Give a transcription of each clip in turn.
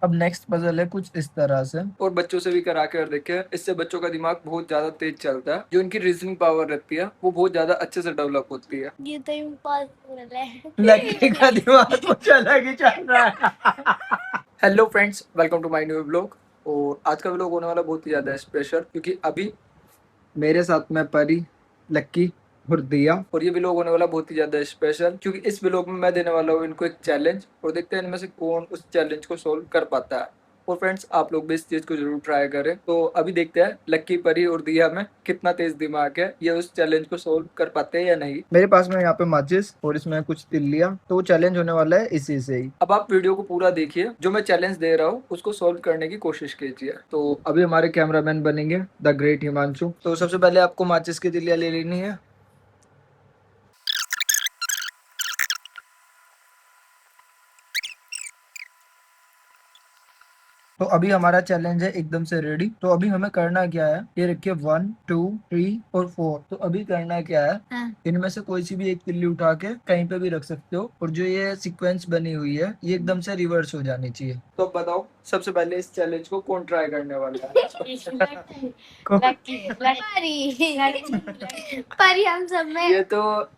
अब next puzzle है कुछ इस तरह से, और बच्चों से भी करा कर देखे, इससे बच्चों का दिमाग बहुत ज्यादा तेज चलता है, जो इनकी रीजनिंग पावर रहती है वो बहुत ज्यादा अच्छे से डेवलप होती है। ये तो इम्पॉसिबल है। लड़के का दिमाग कुछ अलग ही चल रहा है। Hello friends, welcome to my new vlog. और आज का व्लॉग होने वाला बहुत ही ज्यादा स्पेशल, क्योंकि अभी मेरे साथ में परी, लक्की और दिया, और ये व्लॉग होने वाला बहुत ही ज्यादा स्पेशल, क्योंकि इस व्लॉग में मैं देने वाला हूँ इनको एक चैलेंज, और देखते हैं इनमें से कौन उस चैलेंज को सोल्व कर पाता है। और फ्रेंड्स, आप लोग भी इस चीज को जरूर ट्राई करें। तो अभी देखते हैं लक्की, परी और दिया में कितना तेज दिमाग है, ये उस चैलेंज को सोल्व कर पाते हैं या नहीं। मेरे पास में यहाँ पे माचिस और इसमें कुछ तिल्लियां, तो चैलेंज होने वाला है इसी से ही। अब आप वीडियो को पूरा देखिए, जो मैं चैलेंज दे रहा हूँ उसको सोल्व करने की कोशिश कीजिए। तो अभी हमारे कैमरामैन बनेंगे द ग्रेट हिमांशु। तो सबसे पहले आपको माचिस की तिल्लियां ले लेनी है। तो अभी हमारा चैलेंज है एकदम से रेडी। तो अभी हमें करना क्या है, ये रखिए 1 2 3 और 4। तो अभी करना क्या है, इनमें से कोई सी भी एक तिल्ली उठा के कहीं पे भी रख सकते हो, और जो ये सीक्वेंस बनी हुई है ये एकदम से रिवर्स हो जानी चाहिए। तो अब बताओ, सबसे पहले इस चैलेंज को कौन ट्राई करने वाला है? परी हम सब में ये तो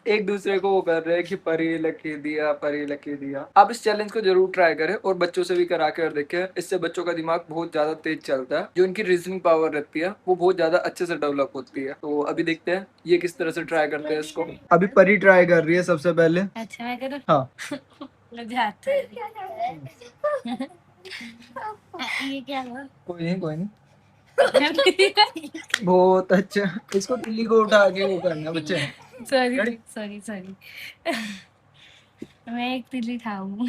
एक दूसरे को वो कर रहे हैं कि परी लकी दिया, परी लकी दिया। आप इस चैलेंज को जरूर ट्राई करें, और बच्चों से भी करा कर देखें, इससे बच्चों का दिमाग बहुत ज्यादा तेज चलता है, जो इनकी रीजनिंग पावर रहती है वो बहुत ज्यादा अच्छे से डेवलप होती है। तो अभी देखते हैं ये किस तरह से ट्राई करते हैं इसको। अभी परी ट्राई कर रही है सबसे पहले। अच्छा मैं करूँ? हाँ। मुझे आता है। ये क्या हुआ? कोई नहीं, कोई नहीं। बहुत अच्छा। इसको तिल्ली को उठा के वो करना बच्चे। Sorry sorry sorry. मैं एक तिल्ली खाऊं।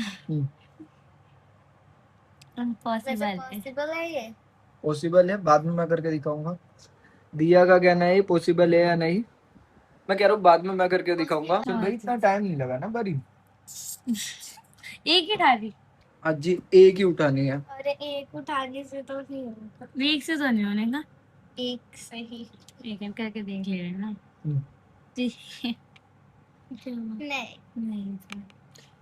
पॉसिबल है ये? पॉसिबल है, बाद में मैं करके दिखाऊंगा। दिया का कहना है ये पॉसिबल है या नहीं। मैं कह रहा हूँ बाद में मैं करके दिखाऊंगा। तो भाई इतना टाइम नहीं लगा ना परी। एक ही खा रही? आज जी एक ही उठानी है। अरे एक उठाने से तो नहीं होगा। एक से तो नहीं होने का। एक सही एक करके देख ले रहे ना। नहीं नहीं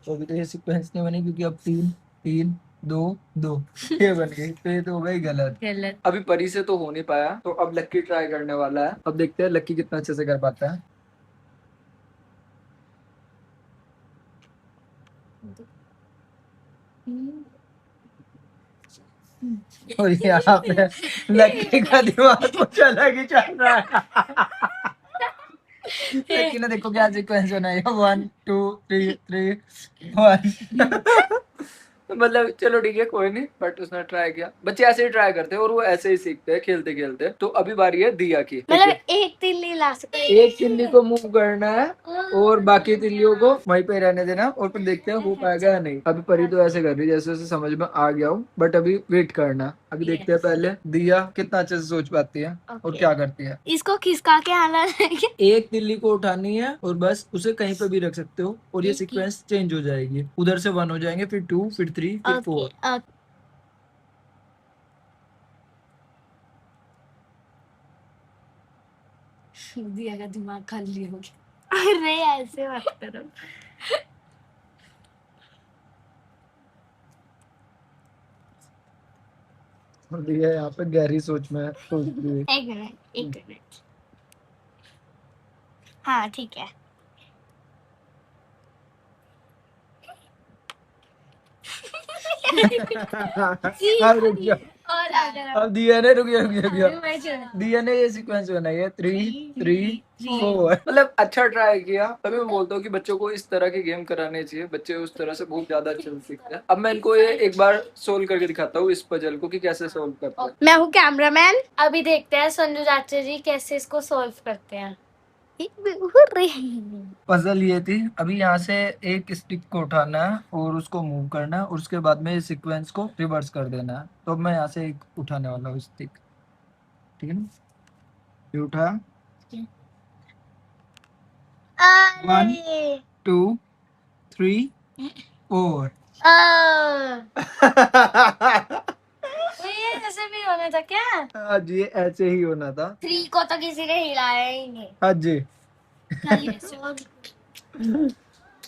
तो अभी तो ये सीक्वेंस नहीं बनी, क्योंकि अब 3 3 2 2 ये बन गई, तो ये तो हो गई गलत। गलत। अभी परी से तो हो नहीं पाया, तो अब लक्की ट्राई करने वाला है। अब देखते हैं लक्की कितना अच्छे से कर पाता है। और यहाँ पे लक्की का दिमाग कुछ अलग ही चल रहा है। लक्की ने देखो क्या सीक्वेंस बनाया, 1 2 3 3 1। मतलब चलो ठीक है, कोई नहीं, बट उसने ट्राई किया। बच्चे ऐसे ही ट्राई करते हैं, और वो ऐसे ही सीखते हैं खेलते खेलते। तो अभी बारी है दिया की। मतलब एक तिल्ली ला सकते हैं। एक तिल्ली को मूव करना है, और बाकी तिल्लियों को वहीं पे रहने देना, और फिर देखते हैं हो पाएगा या नहीं। अभी परी तो ऐसे कर रही है जैसे जैसे समझ में आ गया हूँ, बट अभी वेट करना। अभी देखते हैं पहले दिया कितना अच्छे से सोच पाती है और क्या करती है। इसको खिसका के आना है। एक तिल्ली को उठानी है, और बस उसे कहीं पे भी रख सकते हो, और ये सीक्वेंस चेंज हो जाएगी। उधर से 1 हो जाएंगे, फिर 2, फिर 3, फिर 4। दिया का दिमाग खाली हो गया। अरे ऐसे मत करो। और दिया यहाँ पे गहरी सोच में सोच रही है। एक मिनट एक मिनट। हाँ ठीक है। अब रुक जाओ। और अब दिया ने रुक गया, रुक गया। दिया ने ये सीक्वेंस बनाई है 3 3 4। मतलब अच्छा ट्राई किया। तभी मैं बोलता हूँ कि बच्चों को इस तरह की गेम कराने चाहिए, बच्चे उस तरह से बहुत ज्यादा अच्छे से सीखते हैं। अब मैं इनको ये एक बार सोल्व करके दिखाता हूँ इस पजल को, कि कैसे सोल्व करते हैं। मैं हूँ कैमरामैन। अभी देखते हैं संजू चाचा जी कैसे इसको सॉल्व करते हैं। पजल ये थी, अभी यहाँ से एक स्टिक को उठाना है और उसको मूव करना है, और उसके बाद में इस सीक्वेंस को रिवर्स कर देना है। तो अब मैं यहाँ से एक उठाने वाला हूँ स्टिक, ठीक है ना। ये उठा, 1 2 3 4। ये ऐसे भी होना था क्या? हाँ जी, ऐसे ही होना था। 3 को तो किसी ने हिलाया ही नहीं। हाँ जी।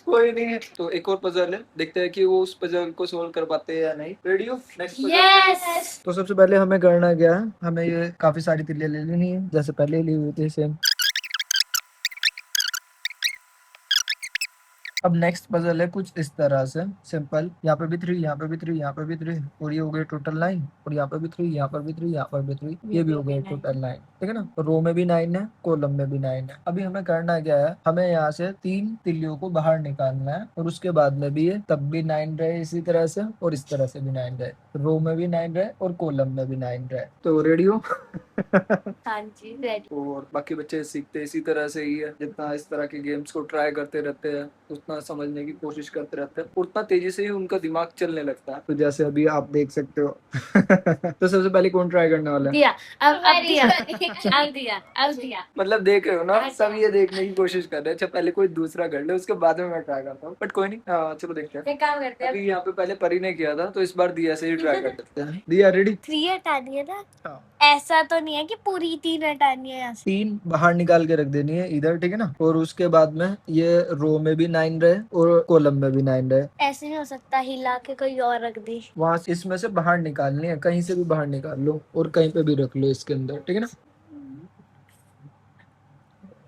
कोई नहीं है। तो एक और पजल है, देखते हैं कि वो उस पजल को सोल्व कर पाते हैं या नहीं। रेडी हो? Next puzzle. यस। तो सबसे पहले हमें करना क्या है, हमें ये काफी सारी तिल्लियां ले लेनी है जैसे पहले ली हुई थी सेम। अब नेक्स्ट पजल है कुछ इस तरह से सिंपल, यहाँ पे भी 3, यहाँ पे भी 3, यहाँ पे भी 3, और ये हो गए टोटल 9, और यहाँ पे भी 3, यहाँ पर भी 3, यहाँ पर भी 3, ये भी हो गए टोटल 9। ठीक है ना? रो में भी 9 है, कॉलम में भी 9 है। अभी हमें करना क्या है, हमें यहाँ से 3 तिल्लियों को बाहर निकालना है, और उसके बाद में भी ये तब भी 9 रहे इसी तरह से, और इस तरह से भी 9 रहे, रो में भी 9 रहे और कॉलम में भी 9 रहे। तो रेडी हो? हाँ जी रेडी। और बाकी बच्चे सीखते इसी तरह से ही है, जितना इस तरह के गेम्स को ट्राई करते रहते हैं, उतना समझने की कोशिश करते रहते हैं, उतना तेजी से ही उनका दिमाग चलने लगता है। तो जैसे अभी आप देख सकते हो। तो सबसे पहले कौन ट्राई करने वाला है? दिया। अब दिया। अब दिया। अब दिया। मतलब देख रहे हो ना, सब ये देखने की कोशिश कर रहे हैं, अच्छा पहले कोई दूसरा कर ले उसके बाद में मैं ट्राई करता हूँ, बट कोई नहीं। चलो देखते हैं। एक काम करते हैं, अभी यहाँ पे पहले परी ने किया था, तो इस बार दिया से ही ट्राई कर सकते हैं। दिया रेडी? 3 हटानी है ना? हाँ। ऐसा तो नहीं है कि पूरी 3 हटानी है यहाँ से। 3 बाहर निकाल के रख देनी है इधर, ठीक है ना? और उसके बाद में ये रो में भी 9 रहे और कॉलम में भी 9 रहे। ऐसे नहीं हो सकता, हिला के कोई और रख दी। वहां इसमें से बाहर निकालनी है, कहीं से भी बाहर निकाल लो और कहीं पे भी रख लो इसके अंदर, ठीक है ना?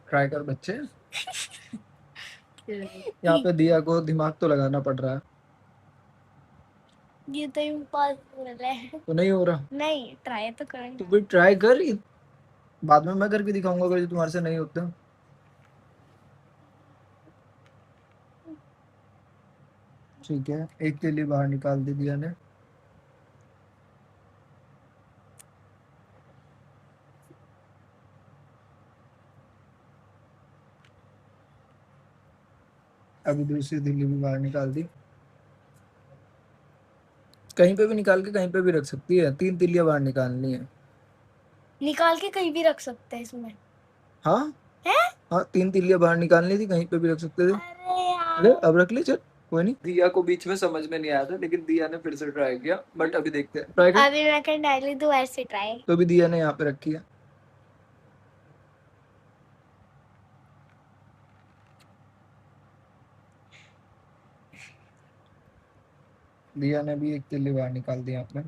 ट्राई कर बच्चे। यहाँ पे दिया को दिमाग तो लगाना पड़ रहा है। ये तो इम्पॉसिबल है। तो नहीं हो रहा? नहीं, ट्राई तो तो करेंगे। फिर ट्राई कर, बाद में मैं करके दिखाऊंगा अगर ये तुम्हारे से नहीं होता। ठीक है, एक के लिए बाहर निकाल दी दिया ने। अभी दूसरी दिल्ली भी बाहर निकाल दी। कहीं पे भी निकाल के कहीं पे भी रख सकती है, 3 तिल्लियां बाहर निकालनी है। निकाल के कहीं भी रख सकते हैं इसमें। हाँ है? हाँ, 3 तिल्लियां बाहर निकालनी थी, कहीं पे भी रख सकते थे। अरे यार। ले अब रख ले, चल कोई नहीं। दिया को बीच में समझ में नहीं आया था, लेकिन दिया ने फिर से ट्राई किया, बट अभी देखते हैं। ट्राई कर। अभी मैं कर डाली दो ऐसे ट्राई। तो भी दिया ने यहाँ पे रखी है। दिया ने भी एक तिल्ली बाहर निकाल दी यहाँ पे।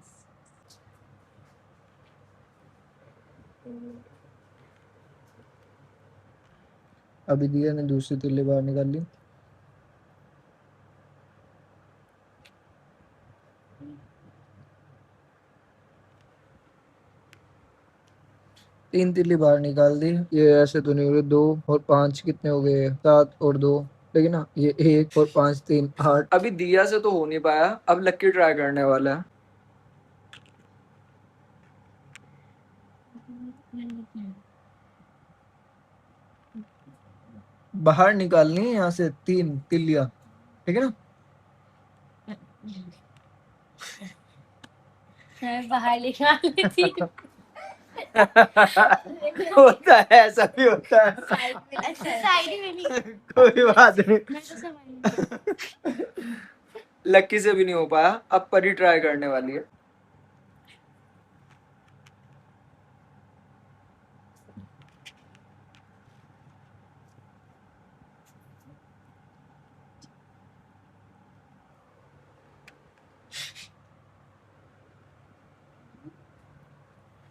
अभी दिया ने दूसरी तिल्ली बाहर निकाल ली। तीन तिल्ली बाहर निकाल दी। ये ऐसे तो नहीं हो रहे, 2 और 5 कितने हो गए? 7 और 2, लेकिन ना ये 1 और 5 3 8। अभी दिया से तो हो नहीं पाया, अब लक्की ट्राई करने वाला है। बाहर निकालनी है यहाँ से 3 तिल्लियां, ठीक है ना? मैं बाहर निकाल लेती हूँ। होता है, ऐसा भी होता है। साइड में नहीं। कोई बात नहीं। मैं तो समझ। लक्की से भी नहीं हो पाया, अब परी ट्राई करने वाली है।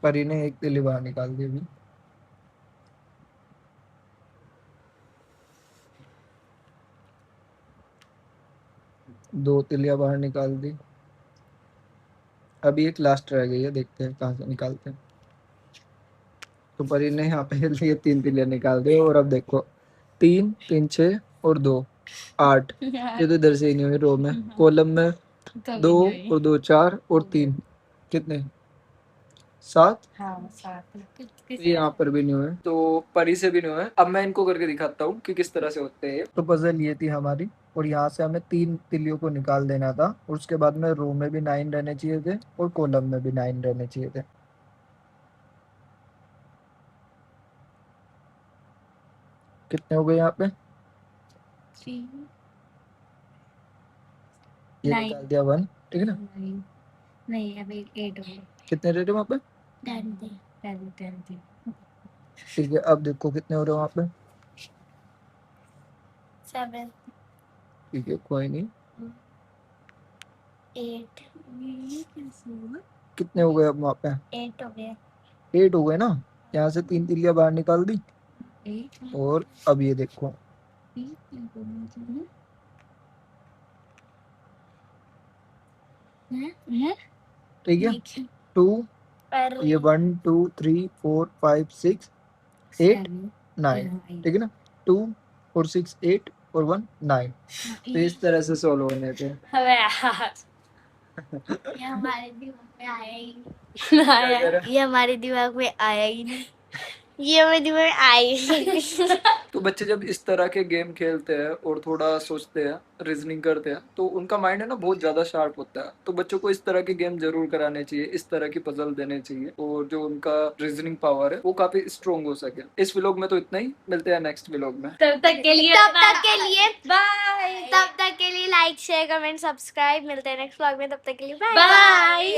परी ने एक तिल्ली बाहर निकाल दी अभी। दो तिल्लियां बाहर निकाल दी। अभी एक लास्ट रह गई है, देखते हैं कहाँ से निकालते हैं। तो परी ने यहाँ पे ये 3 तिल्लियां निकाल दी, और अब देखो 3 3 6 और 2 8। ये तो इधर से ही नहीं हुई रो में। कॉलम में 2 और 2 4 और 3 कितने? 7। हाँ 7। ये यहाँ पर भी नहीं हुए, तो परी से भी नहीं हुए। अब मैं इनको करके दिखाता हूँ कि किस तरह से होते हैं। तो पजल ये थी हमारी, और यहाँ से हमें 3 तिल्लियों को निकाल देना था, और उसके बाद में रो में भी 9 रहने चाहिए थे और कॉलम में भी 9 रहने चाहिए थे। कितने हो गए यहाँ पे? ये Nine. निकाल दिया 1, ठीक है ना? नहीं अभी 8 हो गए। कितने रह रहे वहाँ पे? 10 ठीक है, अब देखो कितने हो रहे हो वहाँ पे? 7। ठीक है, कोई नहीं। 8 कितने हो गए अब वहाँ पे? 8 हो गए। 8 हो गए ना। यहाँ से 3 तिलियां बाहर निकाल दी। और अब ये देखो, ठीक है, 2, ये 1 2 3 4 5 6 8 9, ठीक है ना। 2 और 6 8 और 1 9। तो इस तरह से सोल्व होने थे। ये हमारे दिमाग में आया ही नहीं। ये हमारे दिमाग में आया ही नहीं। ये हमारे दिमाग में आया ही नहीं। तो बच्चे जब इस तरह के गेम खेलते हैं और थोड़ा सोचते हैं, रीजनिंग करते हैं, तो उनका माइंड है ना बहुत ज्यादा शार्प होता है। तो बच्चों को इस तरह के गेम जरूर कराने चाहिए, इस तरह की पजल देने चाहिए, और जो उनका रीजनिंग पावर है वो काफी स्ट्रोंग हो सके। इस व्लॉग में तो इतना ही, मिलते हैं नेक्स्ट व्लॉग में। तब तक के लिए बाय। तब तक के लिए लाइक शेयर कमेंट सब्सक्राइब। मिलते हैं नेक्स्ट व्लॉग में, तब तक के लिए बाय।